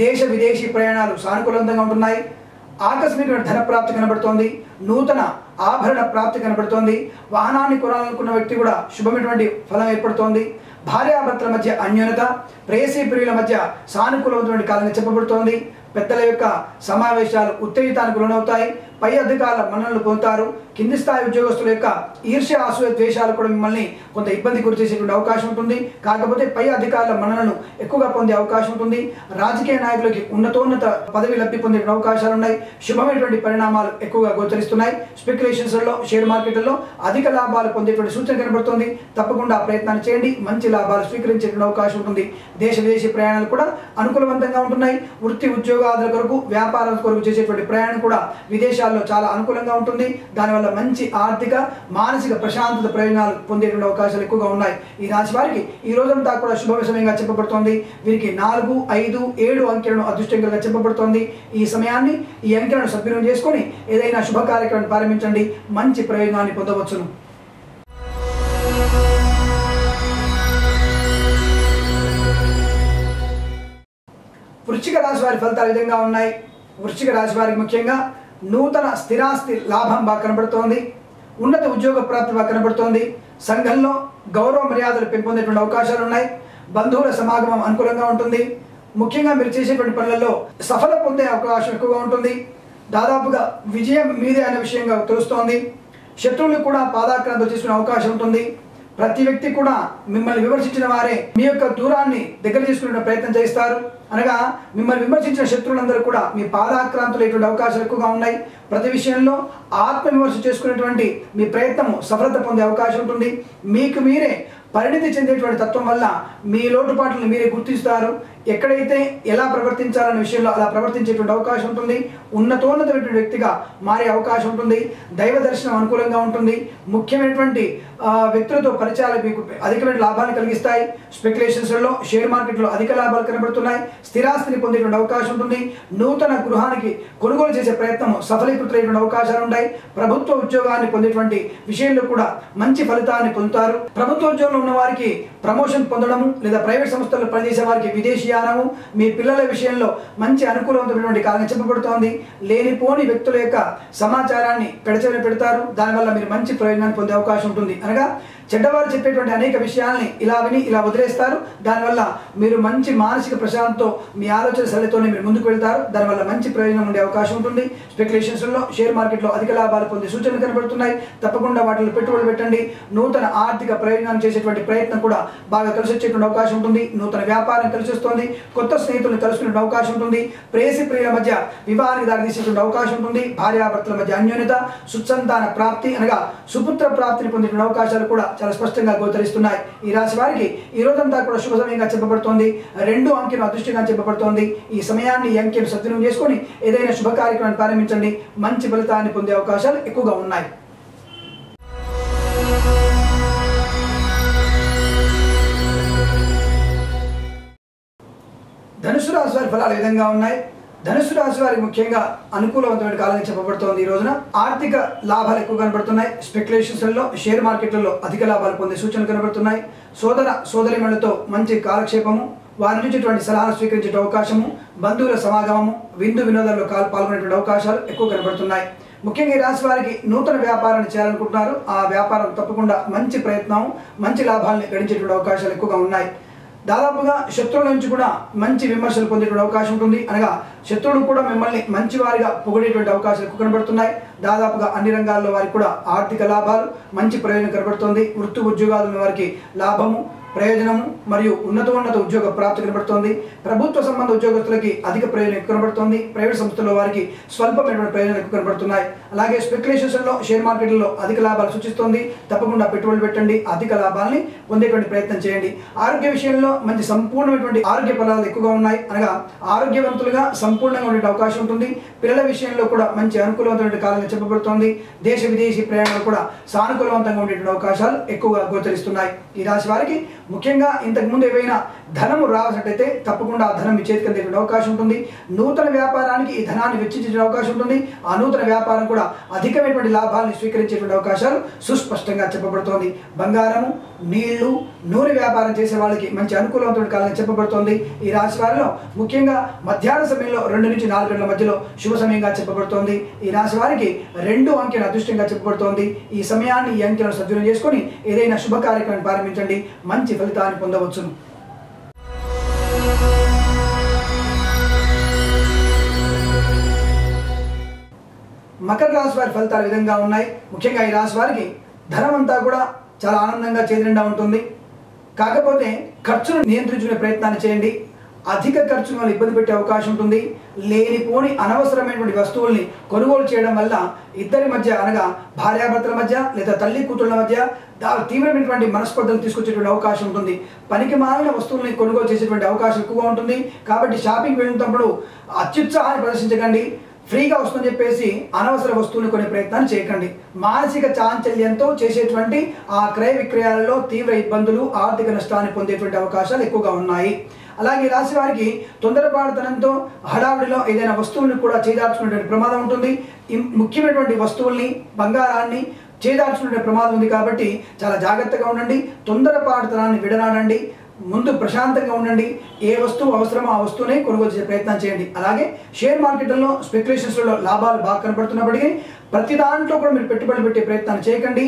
దేశ విదేశీ ప్రయాణాలు సానుకూలంగా ఉంటున్నాయి. ఆకస్మికమైన ధన ప్రాప్తి కనబడుతోంది. నూతన ఆభరణ ప్రాప్తి కనబడుతోంది. వాహనాన్ని కొనాలనుకున్న వ్యక్తి కూడా శుభమైనటువంటి ఫలం ఏర్పడుతోంది. భార్యాభర్తల మధ్య అన్యోన్యత, ప్రేయసీ ప్రియుల మధ్య సానుకూలమైనటువంటి కాలంగా చెప్పబడుతోంది. పెద్దల యొక్క సమావేశాలు ఉత్తేజితానికి లోనవుతాయి. పై అధికారుల మన్ననలు పొందుతారు. కింది స్థాయి ఉద్యోగస్తుల యొక్క ఈర్ష్య, అసూయ, ద్వేషాలు కూడా మిమ్మల్ని కొంత ఇబ్బంది గురి చేసేటువంటి అవకాశం ఉంటుంది. కాకపోతే పై అధికారుల మన్ననలను ఎక్కువగా పొందే అవకాశం ఉంటుంది. రాజకీయ నాయకులకి ఉన్నతోన్నత పదవి లబ్ధి పొందే అవకాశాలు ఉన్నాయి. శుభమైనటువంటి పరిణామాలు ఎక్కువగా గోచరిస్తున్నాయి. స్పెక్యులేషన్స్లో షేర్ మార్కెట్లలో అధిక లాభాలు పొందేటువంటి సూచన కనబడుతుంది. తప్పకుండా ఆ ప్రయత్నాన్ని చేయండి. మంచి లాభాలు స్వీకరించేటువంటి అవకాశం ఉంటుంది. దేశ విదేశీ ప్రయాణాలు కూడా అనుకూలవంతంగా ఉంటున్నాయి. వృత్తి ఉద్యోగాల కొరకు, వ్యాపారాల కొరకు చేసేటువంటి ప్రయాణం కూడా విదేశాల్లో చాలా అనుకూలంగా ఉంటుంది. దానివల్ల మంచి ఆర్థిక, మానసిక ప్రశాంతత ప్రయోజనాలు పొందేటువంటి అవకాశాలు ఎక్కువగా ఉన్నాయి. ఈ రాశి వారికి ఈ రోజంతా కూడా శుభ సమయంగా చెప్పబడుతోంది. వీరికి 4, 5, 7 అంకెలను అదృష్టంగా చెప్పబడుతోంది. ఈ సమయాన్ని, ఈ అంకెలను సద్వినియోగం చేసుకొని ఏదైనా శుభ కార్యక్రమాన్ని ప్రారంభించండి. మంచి ప్రయోజనాన్ని పొందవచ్చును. వృశ్చిక రాశి వారి ఫలితాలు విధంగా ఉన్నాయి. వృశ్చిక రాశి వారికి ముఖ్యంగా నూతన స్థిరాస్తి లాభం బాగా కనబడుతోంది. ఉన్నత ఉద్యోగ ప్రాప్తి బాగా కనబడుతోంది. సంఘంలో గౌరవ మర్యాదలు పెంపొందేటువంటి అవకాశాలు ఉన్నాయి. బంధువుల సమాగమం అనుకూలంగా ఉంటుంది. ముఖ్యంగా మీరు చేసేటువంటి పనులలో సఫలం పొందే అవకాశం ఎక్కువగా ఉంటుంది. దాదాపుగా విజయం మీదే అనే విషయంగా తెలుస్తోంది. శత్రువులు కూడా పాదాక్రాంతం చేసుకునే అవకాశం ఉంటుంది. ప్రతి వ్యక్తి కూడా మిమ్మల్ని విమర్శించిన వారే మీ యొక్క దూరాన్ని దగ్గర చేసుకునే ప్రయత్నం చేస్తారు. అనగా మిమ్మల్ని విమర్శించిన శత్రువులందరూ కూడా మీ పాదాక్రాంతులైనటువంటి అవకాశాలు ఎక్కువగా ఉన్నాయి. ప్రతి విషయంలో ఆత్మవిమర్శ చేసుకునేటువంటి మీ ప్రయత్నము సఫలత పొందే అవకాశం ఉంటుంది. మీకు మీరే పరిణితి చెందేటువంటి తత్వం వల్ల మీ లోటుపాట్లను మీరే గుర్తిస్తారు. ఎక్కడైతే ఎలా ప్రవర్తించాలనే విషయంలో అలా ప్రవర్తించేటువంటి అవకాశం ఉంటుంది. ఉన్నతోన్నతమైనటువంటి వ్యక్తిగా మారే అవకాశం ఉంటుంది. దైవ దర్శనం అనుకూలంగా ఉంటుంది. ముఖ్యమైనటువంటి వ్యక్తులతో పరిచయాలు మీకు అధికమైన లాభాన్ని కలిగిస్తాయి. స్పెక్యులేషన్స్లో షేర్ మార్కెట్లో అధిక లాభాలు కనబడుతున్నాయి. స్థిరాస్తిని పొందేటువంటి అవకాశం ఉంటుంది. నూతన గృహానికి కొనుగోలు చేసే ప్రయత్నం సఫలీకృతమైనటువంటి అవకాశాలు ఉన్నాయి. ప్రభుత్వ ఉద్యోగాన్ని పొందేటువంటి విషయంలో కూడా మంచి ఫలితాన్ని పొందుతారు. ప్రభుత్వ ఉద్యోగంలో ఉన్న వారికి ప్రమోషన్ పొందడము లేదా ప్రైవేట్ సంస్థల్లో పనిచేసే వారికి విదేశీయానము, మీ పిల్లల విషయంలో మంచి అనుకూలవంతమైనటువంటి కాలంగా చెప్పబడుతోంది. లేనిపోని వ్యక్తుల యొక్క సమాచారాన్ని పెడచెవిన పెడతారు. దానివల్ల మీరు మంచి ప్రయోజనాన్ని పొందే అవకాశం ఉంటుంది. అనగా చెడ్డవారు చెప్పేటువంటి అనేక విషయాల్ని ఇలా విని ఇలా వదిలేస్తారు. దానివల్ల మీరు మంచి మానసిక ప్రశాంతతో మీ ఆలోచన సరళితోనే మీరు ముందుకు వెళ్తారు. దానివల్ల మంచి ప్రయోజనం ఉండే అవకాశం ఉంటుంది. స్పెక్యులేషన్స్లో షేర్ మార్కెట్లో అధిక లాభాలు పొందే సూచనలు కనబడుతున్నాయి. తప్పకుండా వాటిలో పెట్టుబడులు పెట్టండి. నూతన ఆర్థిక ప్రయోజనాన్ని చేసేటువంటి ప్రయత్నం కూడా బాగా కలిసి వచ్చేటువంటి అవకాశం ఉంటుంది. నూతన వ్యాపారం కలిసి వస్తుంది. కొత్త స్నేహితులను కలుసుకునే అవకాశం ఉంటుంది. ప్రేయసి ప్రియుల మధ్య వివాహానికి దారితీసేటువంటి అవకాశం ఉంటుంది. భార్యాభర్తల మధ్య అన్యోన్యత, సుసంతాన ప్రాప్తి అనగా సుపుత్ర ప్రాప్తిని పొందేటువంటి అవకాశాలు కూడా చాలా స్పష్టంగా గోచరిస్తున్నాయి. ఈ రాశి వారికి ఈ రోజంతా కూడా శుభ సమయంగా చెప్పబడుతోంది. 2 అంకెను అదృష్టంగా చెప్పబడుతోంది. ఈ సమయాన్ని ఈ అంకెను సద్వినియోగం చేసుకొని ఏదైనా శుభ కార్యక్రమాన్ని ప్రారంభించండి. మంచి ఫలితాన్ని పొందే అవకాశాలు ఎక్కువగా ఉన్నాయి. ధనుసు రాశి వారి ఫలాలు ఈ విధంగా ఉన్నాయి. ధనుసు రాశి వారికి ముఖ్యంగా అనుకూలవంతమైన కాలంగా చెప్పబడుతోంది. ఈ రోజున ఆర్థిక లాభాలు ఎక్కువ కనబడుతున్నాయి. స్పెక్యులేషన్స్లో షేర్ మార్కెట్లలో అధిక లాభాలు పొందే సూచనలు కనబడుతున్నాయి. సోదరిమణులతో మంచి కాలక్షేపము, వారి నుంచి సలహాలు స్వీకరించే అవకాశము, బంధువుల సమాగమము, విందు వినోదాల్లో పాల్గొనేటువంటి అవకాశాలు ఎక్కువ కనబడుతున్నాయి. ముఖ్యంగా ఈ రాశి వారికి నూతన వ్యాపారాన్ని చేయాలనుకుంటున్నారు. ఆ వ్యాపారం తప్పకుండా మంచి ప్రయత్నం, మంచి లాభాలను గడించేటువంటి అవకాశాలు ఎక్కువగా ఉన్నాయి. దాదాపుగా శత్రువుల నుంచి కూడా మంచి విమర్శలు పొందేటువంటి అవకాశం ఉంటుంది. అనగా శత్రువులు కూడా మిమ్మల్ని మంచివారిగా పొగిడేటువంటి అవకాశాలు ఎక్కువ కనబడుతున్నాయి. దాదాపుగా అన్ని రంగాల్లో వారికి కూడా ఆర్థిక లాభాలు, మంచి ప్రయోజనం కనబడుతుంది. వృత్తి ఉద్యోగాలు వారికి లాభము, ప్రయోజనము మరియు ఉన్నత ఉద్యోగ ప్రాప్తి కనబడుతోంది. ప్రభుత్వ సంబంధ ఉద్యోగస్తులకి అధిక ప్రయోజనం ఎక్కువ కనబడుతోంది. ప్రైవేట్ సంస్థల్లో వారికి స్వల్పమైనటువంటి ప్రయోజనాలు ఎక్కువ కనబడుతున్నాయి. అలాగే స్పెక్యులేషన్స్లో షేర్ మార్కెట్లో అధిక లాభాలు సూచిస్తోంది. తప్పకుండా పెట్టుబడులు పెట్టండి. అధిక లాభాలని పొందేటువంటి ప్రయత్నం చేయండి. ఆరోగ్య విషయంలో మంచి సంపూర్ణమైనటువంటి ఆరోగ్య ఫలాలు ఎక్కువగా ఉన్నాయి. అనగా ఆరోగ్యవంతులుగా సంపూర్ణంగా ఉండే అవకాశం ఉంటుంది. పిల్లల విషయంలో కూడా మంచి అనుకూలవంతమైన కాలంగా చెప్పబడుతోంది. దేశ విదేశీ ప్రయాణాలు కూడా సానుకూలవంతంగా ఉండేటువంటి అవకాశాలు ఎక్కువగా గోచరిస్తున్నాయి. ఈ రాశి వారికి ముఖ్యంగా ఇంతకుముందు ఏవైనా ధనము రావాల్సినట్టయితే తప్పకుండా ఆ ధనం మీ చేతికి అందేటువంటి అవకాశం ఉంటుంది. నూతన వ్యాపారానికి ఈ ధనాన్ని వెచ్చించే అవకాశం ఉంటుంది. ఆ నూతన వ్యాపారం కూడా అధికమైనటువంటి లాభాలను స్వీకరించేటువంటి అవకాశాలు సుస్పష్టంగా చెప్పబడుతోంది. బంగారము, నీళ్లు, నూనె వ్యాపారం చేసే వాళ్ళకి మంచి అనుకూలవంతమైన కాలంగా చెప్పబడుతోంది. ఈ రాశి వారిలో ముఖ్యంగా మధ్యాహ్న సమయంలో 2 నుంచి 4 గంటల మధ్యలో శుభ సమయంగా చెప్పబడుతోంది. ఈ రాశి వారికి 2 అంకెను అదృష్టంగా చెప్పబడుతోంది. ఈ సమయాన్ని ఈ అంకెలను సద్వినియోగం చేసుకొని ఏదైనా శుభ కార్యక్రమాన్ని ప్రారంభించండి. మంచి ఫలితాన్ని పొందవచ్చును. మకర రాశి వారి ఫలితాలు విధంగా ఉన్నాయి. ముఖ్యంగా ఈ రాశి వారికి ధనం అంతా కూడా చాలా ఆనందంగా చేతినిండా ఉంటుంది. కాకపోతే ఖర్చును నియంత్రించుకునే ప్రయత్నాన్ని చేయండి. అధిక ఖర్చు వల్ల ఇబ్బంది పెట్టే అవకాశం ఉంటుంది. లేనిపోని అనవసరమైనటువంటి వస్తువుల్ని కొనుగోలు చేయడం వల్ల ఇద్దరి మధ్య అనగా భార్యాభర్తల మధ్య లేదా తల్లి కూతుళ్ళ మధ్య తీవ్రమైనటువంటి మనస్పర్ధలు తీసుకొచ్చేటువంటి అవకాశం ఉంటుంది. పనికి మాలిన వస్తువుల్ని కొనుగోలు చేసేటువంటి అవకాశం ఎక్కువగా ఉంటుంది. కాబట్టి షాపింగ్ వెళ్ళినప్పుడు అత్యుత్సాహాన్ని ప్రదర్శించకండి. ఫ్రీగా వస్తుందని చెప్పేసి అనవసర వస్తువుని కొనే ప్రయత్నాన్ని చేయకండి. మానసిక చాంచల్యంతో చేసేటువంటి ఆ క్రయ విక్రయాలలో తీవ్ర ఇబ్బందులు, ఆర్థిక నష్టాన్ని పొందేటువంటి అవకాశాలు ఎక్కువగా ఉన్నాయి. అలాగే రాశి వారికి తొందరపాటుతనంతో హడావిడిలో ఏదైనా వస్తువుని కూడా చేదార్చుకునేటువంటి ప్రమాదం ఉంటుంది. ముఖ్యమైనటువంటి వస్తువుల్ని, బంగారాన్ని చేదార్చుకునే ప్రమాదం ఉంది. కాబట్టి చాలా జాగ్రత్తగా ఉండండి. తొందరపాటుతనాన్ని విడనాడండి. ముందు ప్రశాంతంగా ఉండండి. ఏ వస్తువు అవసరమో ఆ వస్తువునే కొనుగోలు చేసే ప్రయత్నం చేయండి. అలాగే షేర్ మార్కెట్లలో స్పెక్యులేషన్స్లో లాభాలు బాగా కనపడుతున్నప్పటికీ ప్రతి దాంట్లో కూడా మీరు పెట్టుబడులు పెట్టే ప్రయత్నాన్ని చేయకండి.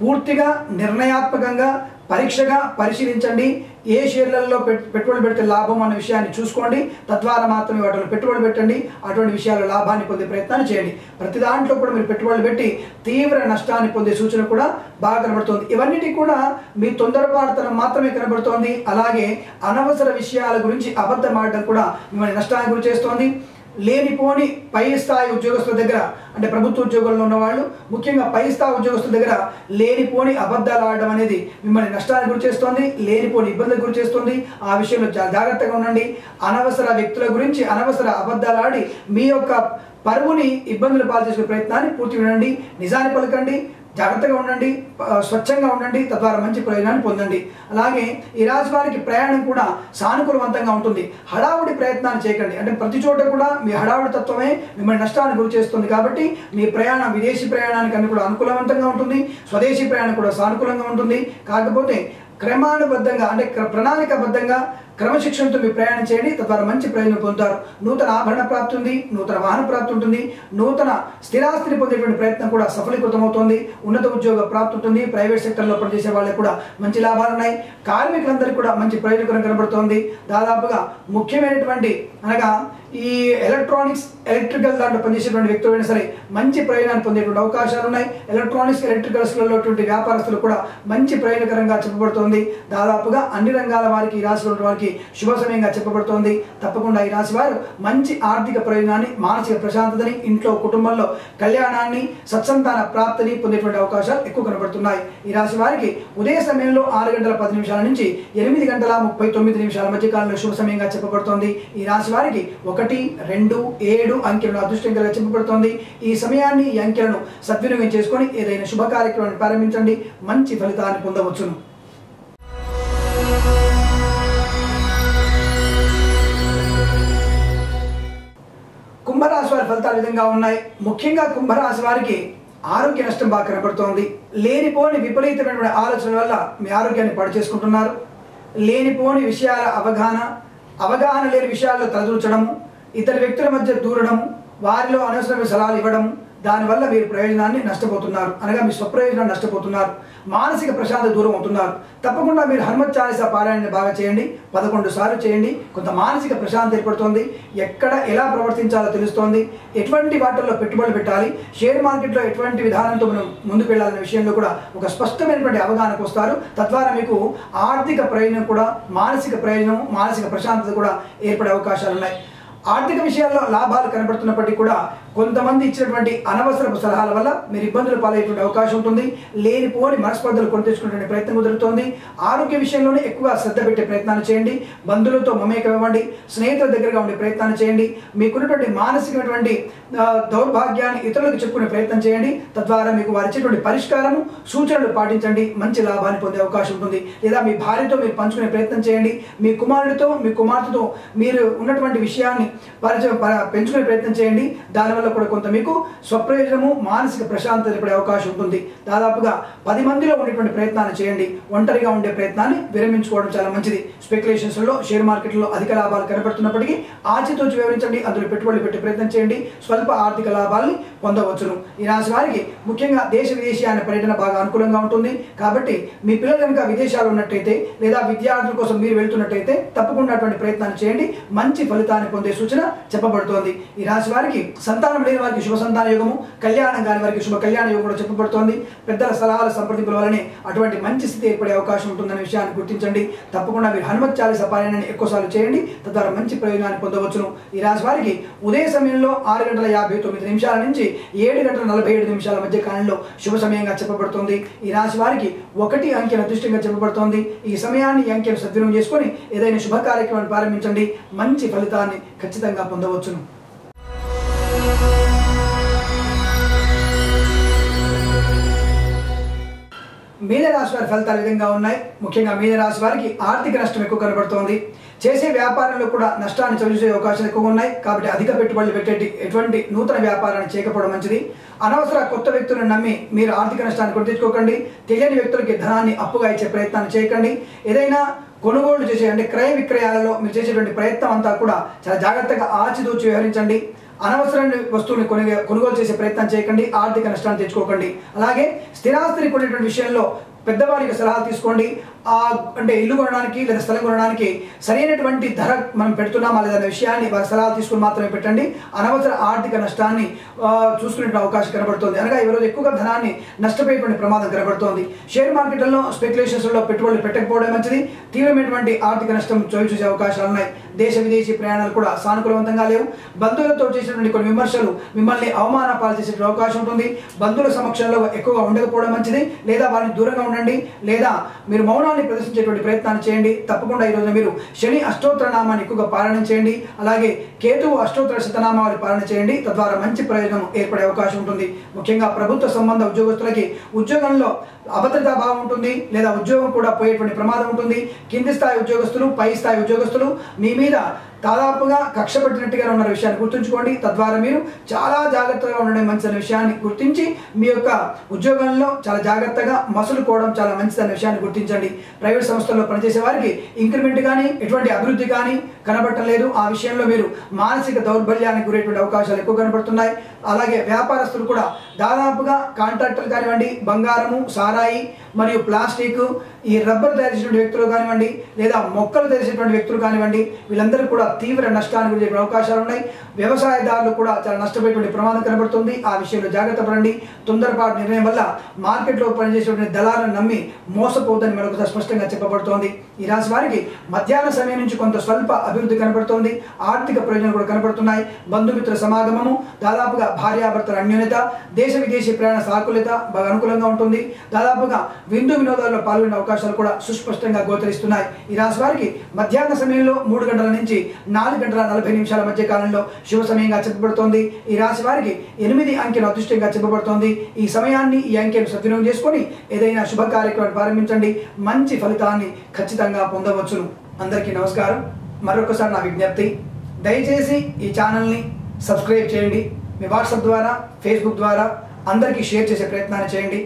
పూర్తిగా నిర్ణయాత్మకంగా పరీక్షగా పరిశీలించండి. ఏ షేర్లలో పెట్టుబడి పెడితే లాభం అనే విషయాన్ని చూసుకోండి. తద్వారా మాత్రమే వాటిలో పెట్టుబడి పెట్టండి. అటువంటి విషయాల్లో లాభాన్ని పొందే ప్రయత్నాన్ని చేయండి. ప్రతి దాంట్లో కూడా మీరు పెట్టుబడులు పెట్టి తీవ్ర నష్టాన్ని పొందే సూచన కూడా బాగా కనబడుతోంది. ఇవన్నిటి కూడా మీ తొందరపాటుతనం మాత్రమే కనబడుతోంది. అలాగే అనవసర విషయాల గురించి అబద్ధం ఆడటం కూడా మిమ్మల్ని నష్టానికి గురి చేస్తోంది. లేనిపోని పై స్థాయి ఉద్యోగస్తుల దగ్గర, అంటే ప్రభుత్వ ఉద్యోగంలో ఉన్న వాళ్ళు ముఖ్యంగా పై స్థాయి ఉద్యోగస్తుల దగ్గర లేనిపోని అబద్ధాలు ఆడడం అనేది మిమ్మల్ని నష్టానికి గురి చేస్తోంది, లేనిపోని ఇబ్బందులకు గురి చేస్తుంది. ఆ విషయంలో చాలా జాగ్రత్తగా ఉండండి. అనవసర వ్యక్తుల గురించి అనవసర అబద్ధాలు ఆడి మీ యొక్క పరువుని ఇబ్బందులు పాలు చేసుకునే ప్రయత్నాన్ని పూర్తి వినండి. నిజాన్ని పలకండి, జాగ్రత్తగా ఉండండి, స్వచ్ఛంగా ఉండండి. తద్వారా మంచి ప్రయోజనాన్ని పొందండి. అలాగే ఈ రాశి వారికి ప్రయాణం కూడా సానుకూలవంతంగా ఉంటుంది. హడావుడి ప్రయత్నాన్ని చేయకండి. అంటే ప్రతి చోట కూడా మీ హడావుడి తత్వమే మిమ్మల్ని నష్టానికి గురి చేస్తుంది. కాబట్టి మీ ప్రయాణం విదేశీ ప్రయాణానికి అన్ని కూడా అనుకూలవంతంగా ఉంటుంది. స్వదేశీ ప్రయాణం కూడా సానుకూలంగా ఉంటుంది. కాకపోతే క్రమానుబద్ధంగా, అంటే ప్రణాళికాబద్ధంగా క్రమశిక్షణతో మీరు ప్రయాణం చేయండి. తద్వారా మంచి ప్రయోజనం పొందుతారు. నూతన ఆభరణ ప్రాప్తి ఉంది, నూతన వాహన ప్రాప్తి ఉంటుంది, నూతన స్థిరాస్తిని పొందేటువంటి ప్రయత్నం కూడా సఫలీకృతమవుతుంది. ఉన్నత ఉద్యోగ ప్రాప్తి ఉంటుంది. ప్రైవేట్ సెక్టర్లో పనిచేసే వాళ్ళకి కూడా మంచి లాభాలు ఉన్నాయి. కార్మికులందరికీ కూడా మంచి ప్రయోజనం కనబడుతోంది. దాదాపుగా ముఖ్యమైనటువంటి అనగా ఈ ఎలక్ట్రానిక్స్, ఎలక్ట్రికల్ దాంట్లో పనిచేసేటువంటి వ్యక్తులైనా సరే మంచి ప్రయోజనాన్ని పొందేటువంటి అవకాశాలు ఉన్నాయి. ఎలక్ట్రానిక్స్, ఎలక్ట్రికల్స్లలో వ్యాపారస్తులు కూడా మంచి ప్రయోజనకరంగా చెప్పబడుతోంది. దాదాపుగా అన్ని రంగాల వారికి, ఈ రాశిలో వారికి శుభ సమయంగా చెప్పబడుతోంది. తప్పకుండా ఈ రాశి వారు మంచి ఆర్థిక ప్రయోజనాన్ని, మానసిక ప్రశాంతతని, ఇంట్లో కుటుంబంలో కళ్యాణాన్ని, సత్సంతాన ప్రాప్తిని పొందేటువంటి అవకాశాలు ఎక్కువ కనబడుతున్నాయి. ఈ రాశి వారికి ఉదయ సమయంలో 6:10 నుంచి 8:39 మధ్య కాలంలో శుభ సమయంగా చెప్పబడుతోంది. ఈ రాశి వారికి 1, 2, 7 అంకెలను అదృష్టంగా చెప్పబడుతోంది. ఈ సమయాన్ని, ఈ అంకెలను సద్వినియోగం చేసుకొని ఏదైనా శుభ కార్యక్రమాన్ని ప్రారంభించండి. మంచి ఫలితాన్ని పొందవచ్చును. కుంభరాశి వారి ఫలితాలు విధంగా ఉన్నాయి. ముఖ్యంగా కుంభరాశి వారికి ఆరోగ్య నష్టం బాగా కనబడుతోంది. లేనిపోని విపరీతమైనటువంటి ఆలోచనల వల్ల మీ ఆరోగ్యాన్ని పాడు చేసుకుంటున్నారు. లేనిపోని విషయాల అవగాహన లేని విషయాల్లో తలదూర్చడము, ఇతర వ్యక్తుల మధ్య దూరడము, వారిలో అనవసరమైన సలహాలు ఇవ్వడము, దానివల్ల మీరు ప్రయోజనాన్ని నష్టపోతున్నారు. అనగా మీ స్వప్రయోజనాన్ని నష్టపోతున్నారు. మానసిక ప్రశాంతత దూరం అవుతున్నారు. తప్పకుండా మీరు హనుమత్ చాలీసా పారాయణాన్ని బాగా చేయండి. 11 సార్లు చేయండి. కొంత మానసిక ప్రశాంతత ఏర్పడుతుంది. ఎక్కడ ఎలా ప్రవర్తించాలో తెలుస్తోంది. ఎటువంటి వాటిల్లో పెట్టుబడులు పెట్టాలి, షేర్ మార్కెట్లో ఎటువంటి విధానంతో మనం ముందుకు వెళ్ళాలనే విషయంలో కూడా ఒక స్పష్టమైనటువంటి అవగాహనకు వస్తారు. తద్వారా మీకు ఆర్థిక ప్రయోజనం కూడా, మానసిక ప్రయోజనం, మానసిక ప్రశాంతత కూడా ఏర్పడే అవకాశాలు ఉన్నాయి. ఆర్థిక విషయాల్లో లాభాలు కనబడుతున్నప్పటికీ కూడా కొంతమంది ఇచ్చినటువంటి అనవసరపు సలహాల వల్ల మీరు ఇబ్బందులు పాలయ్యేటువంటి అవకాశం ఉంటుంది. లేనిపోని మనస్పర్ధలు కొని తెచ్చుకునే ప్రయత్నం కుదురుతోంది. ఆరోగ్య విషయంలోనే ఎక్కువ శ్రద్ధ పెట్టే ప్రయత్నాలు చేయండి. బంధువులతో మమేకమివ్వండి. స్నేహితుల దగ్గరగా ఉండే ప్రయత్నాలు చేయండి. మీకున్నటువంటి మానసికమైనటువంటి దౌర్భాగ్యాన్ని ఇతరులకు చెప్పుకునే ప్రయత్నం చేయండి. తద్వారా మీకు వారు ఇచ్చేటువంటి పరిష్కారము, సూచనలు పాటించండి. మంచి లాభాన్ని పొందే అవకాశం ఉంటుంది. లేదా మీ భార్యతో మీరు పంచుకునే ప్రయత్నం చేయండి. మీ కుమారుడితో, మీ కుమార్తెతో మీరు ఉన్నటువంటి విషయాన్ని పెంచుకునే ప్రయత్నం చేయండి. దానివల్ల కూడా కొంత మీకు స్వప్రయోజనము, మానసిక ప్రశాంతత ఏర్పడే అవకాశం ఉంటుంది. దాదాపుగా 10 మందిలో ఉండేటువంటి ప్రయత్నాన్ని చేయండి. ఒంటరిగా ఉండే ప్రయత్నాన్ని విరమించుకోవడం చాలా మంచిది. స్పెక్యులేషన్స్లో, షేర్ మార్కెట్లో అధిక లాభాలు కనబడుతున్నప్పటికీ ఆచితూచి వివరించండి. అందులో పెట్టుబడులు పెట్టే ప్రయత్నం చేయండి. స్వల్ప ఆర్థిక లాభాలని పొందవచ్చును. ఈ రాశి వారికి ముఖ్యంగా దేశ విదేశీయాన పర్యటన బాగా అనుకూలంగా ఉంటుంది. కాబట్టి మీ పిల్లలు కనుక విదేశాలు ఉన్నట్టయితే, లేదా విద్యార్థుల కోసం మీరు వెళ్తున్నట్టయితే తప్పకుండా అటువంటి ప్రయత్నాన్ని చేయండి. మంచి ఫలితాన్ని పొందే సూచన చెప్పబడుతోంది. ఈ రాశి వారికి సంతానం లేని వారికి శుభ సంతాన యోగము, కళ్యాణం కాని వారికి శుభ కళ్యాణ యోగం కూడా చెప్పబడుతోంది. పెద్దల సలహాల సంప్రదింపుల వల్లనే అటువంటి మంచి స్థితి ఏర్పడే అవకాశం ఉంటుందనే విషయాన్ని గుర్తించండి. తప్పకుండా మీరు హనుమత్ చాలీసా పారాయణాన్ని ఎక్కువసార్లు చేయండి. తద్వారా మంచి ప్రయోజనాన్ని పొందవచ్చును. ఈ రాశి వారికి ఉదయ సమయంలో 6:59 నుంచి 7:47 మధ్య కాలంలో శుభ సమయంగా చెప్పబడుతోంది. ఈ రాశి వారికి 1 అంకెను అదృష్టంగా చెప్పబడుతోంది. ఈ సమయాన్ని, ఈ అంకెను సద్వినియోగం చేసుకొని ఏదైనా శుభ కార్యక్రమాన్ని ప్రారంభించండి. మంచి ఫలితాన్ని ఖచ్చితంగా పొందవచ్చును. మీనరాశి వారి ఫలితాలు విధంగా ఉన్నాయి. ముఖ్యంగా మీనరాశి వారికి ఆర్థిక నష్టం ఎక్కువ కనబడుతోంది. చేసే వ్యాపారంలో కూడా నష్టాన్ని చవిచూసే అవకాశాలు ఎక్కువగా ఉన్నాయి. కాబట్టి అధిక పెట్టుబడులు పెట్టే ఎటువంటి నూతన వ్యాపారాన్ని చేయకపోవడం మంచిది. అనవసర కొత్త వ్యక్తులను నమ్మి మీరు ఆర్థిక నష్టాన్ని కొని తెచ్చుకోకండి. తెలియని వ్యక్తులకి ధనాన్ని అప్పుగా ఇచ్చే ప్రయత్నాన్ని చేయకండి. ఏదైనా కొనుగోలు చేసే, అంటే క్రయ విక్రయాలలో మీరు చేసేటువంటి ప్రయత్నం అంతా కూడా చాలా జాగ్రత్తగా ఆచితూచి వ్యవహరించండి. అనవసరమైన వస్తువుని కొనుగోలు చేసే ప్రయత్నం చేయకండి. ఆర్థిక నష్టాన్ని తెచ్చుకోకండి. అలాగే స్థిరాస్తిని కొనేటువంటి విషయంలో పెద్దవారికి సలహాలు తీసుకోండి. అంటే ఇల్లు కొనడానికి లేదా స్థలం కొనడానికి సరైనటువంటి ధర మనం పెడుతున్నామా లేదనే విషయాన్ని వారి సలహా తీసుకుని మాత్రమే పెట్టండి. అనవసర ఆర్థిక నష్టాన్ని చూసుకునే అవకాశం కనబడుతుంది. అనగా ఈరోజు ఎక్కువగా ధనాన్ని నష్టపోయేటువంటి ప్రమాదం కనబడుతోంది. షేర్ మార్కెట్లలో స్పెక్యులేషన్స్లో పెట్టుబడులు పెట్టకపోవడం మంచిది. తీవ్రమైనటువంటి ఆర్థిక నష్టం చూసే అవకాశాలు ఉన్నాయి. దేశ విదేశీ ప్రయాణాలు కూడా సానుకూలవంతంగా లేవు. బంధువులతో చేసినటువంటి కొన్ని విమర్శలు మిమ్మల్ని అవమాన పాలు చేసే అవకాశం ఉంటుంది. బంధువుల సమక్షంలో ఎక్కువగా ఉండకపోవడం మంచిది, లేదా వారిని దూరంగా ఉండండి, లేదా మీరు మౌనాన్ని ప్రదర్శించేటువంటి ప్రయత్నాన్ని చేయండి. తప్పకుండా ఈరోజు మీరు శని అష్టోత్తర నామాన్ని ఎక్కువగా పాలన చేయండి. అలాగే కేతువు అష్టోత్తర శతనామావళి పాలన చేయండి. తద్వారా మంచి ప్రయోజనం ఏర్పడే అవకాశం ఉంటుంది. ముఖ్యంగా ప్రభుత్వ సంబంధ ఉద్యోగస్తులకి ఉద్యోగంలో అభద్రతా భావం ఉంటుంది, లేదా ఉద్యోగం కూడా పోయేటువంటి ప్రమాదం ఉంటుంది. కింది స్థాయి ఉద్యోగస్తులు, పై స్థాయి ఉద్యోగస్తులు మీ మీద దాదాపుగా కక్ష పెట్టినట్టుగా ఉన్న విషయాన్ని గుర్తుంచుకోండి. తద్వారా మీరు చాలా జాగ్రత్తగా ఉండడం మంచిదనే విషయాన్ని గుర్తించి మీ యొక్క ఉద్యోగంలో చాలా జాగ్రత్తగా మసులుకోవడం చాలా మంచిదనే విషయాన్ని గుర్తించండి. ప్రైవేట్ సంస్థల్లో పనిచేసే వారికి ఇంక్రిమెంట్ కానీ ఎటువంటి అభివృద్ధి కానీ కనబడలేదు. ఆ విషయంలో మీరు మానసిక దౌర్బల్యానికి గురేటువంటి అవకాశాలు ఎక్కువ కనబడుతున్నాయి. అలాగే వ్యాపారస్తులు కూడా దాదాపుగా కాంట్రాక్టర్లు కానివ్వండి, బంగారము, సారాయి మరియు ప్లాస్టిక్, ఈ రబ్బర్ తయారు చేసినటువంటి వ్యక్తులు కానివ్వండి, లేదా మొక్కలు తయారు వ్యక్తులు కానివ్వండి, వీళ్ళందరూ కూడా తీవ్ర నష్టానికి గురి అవకాశాలు ఉన్నాయి. వ్యవసాయదారులు కూడా చాలా నష్టపోయేటువంటి ప్రమాదం కనబడుతుంది. ఆ విషయంలో జాగ్రత్త పడండి. తొందరపాటు నిర్ణయం వల్ల మార్కెట్లో పనిచేసేటువంటి దళాలను నమ్మి మోసపోవద్దని మరొకసారి స్పష్టంగా చెప్పబడుతోంది. ఈ రాశి వారికి మధ్యాహ్న సమయం నుంచి కొంత స్వల్ప అభివృద్ధి కనబడుతోంది. ఆర్థిక ప్రయోజనాలు కూడా కనబడుతున్నాయి. బంధుమిత్రుల సమాగమము, దాదాపుగా భార్యాభర్తల అన్యోన్యత, దేశ విదేశీ ప్రయాణ సాకుల్యత బాగా అనుకూలంగా ఉంటుంది. దాదాపుగా విందు వినోదాల్లో పాల్గొనే అవకాశాలు కూడా సుస్పష్టంగా గోచరిస్తున్నాయి. ఈ రాశి వారికి మధ్యాహ్న సమయంలో 3 గంటల నుంచి 4 గంటల 40 నిమిషాల మధ్య కాలంలో శుభ సమయంగా చెప్పబడుతోంది. ఈ రాశి వారికి 8 అంకెలు అదృష్టంగా చెప్పబడుతోంది. ఈ సమయాన్ని, ఈ అంకెను సద్వినియోగం చేసుకొని ఏదైనా శుభ కార్యక్రమాన్ని ప్రారంభించండి. మంచి ఫలితాన్ని ఖచ్చితంగా పొందవచ్చును. అందరికీ నమస్కారం. మరొకసారి నా విజ్ఞప్తి, దయచేసి ఈ ఛానల్ని సబ్స్క్రైబ్ చేయండి. మీ వాట్సాప్ ద్వారా, ఫేస్బుక్ ద్వారా అందరికీ షేర్ చేసే ప్రయత్నాన్ని చేయండి.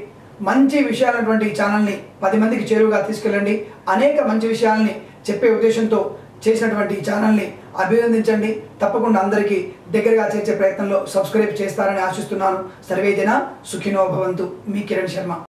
మంచి విషయాలైనటువంటి ఈ ఛానల్ని 10 మందికి చేరువుగా తీసుకెళ్ళండి. అనేక మంచి విషయాల్ని చెప్పే ఉద్దేశంతో చేసినటువంటి ఈ ఛానల్ని అభినందించండి. తప్పకుండా అందరికీ దగ్గరగా చేర్చే ప్రయత్నంలో సబ్స్క్రైబ్ చేస్తారని ఆశిస్తున్నాను. సర్వేజన సుఖినో భవంతు. మీ కిరణ్ శర్మ.